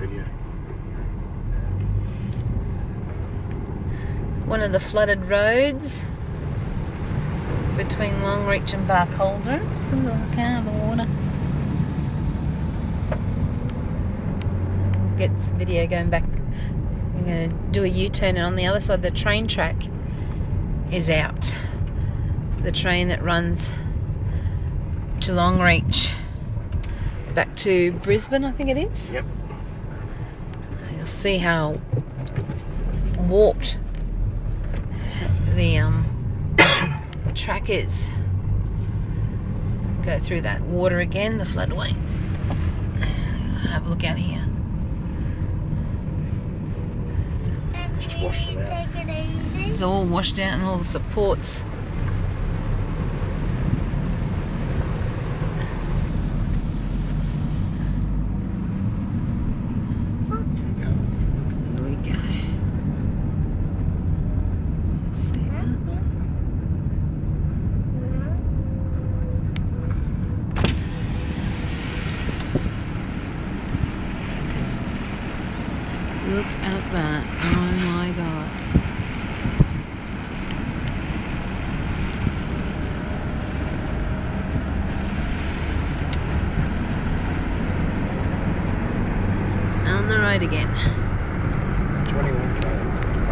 video. One of the flooded roads between Longreach and Barcaldine. Oh, look out, the water. Get the video going back. I'm going to do a U-turn, and on the other side the train track is out. The train that runs to Longreach back to Brisbane, I think it is. Yep. You'll see how warped the track is. Go through that water again, the floodway. Have a look out here. Just washed it out. It's all washed out and all the supports. There we go. See that? Look at that. Oh my God. On the road again.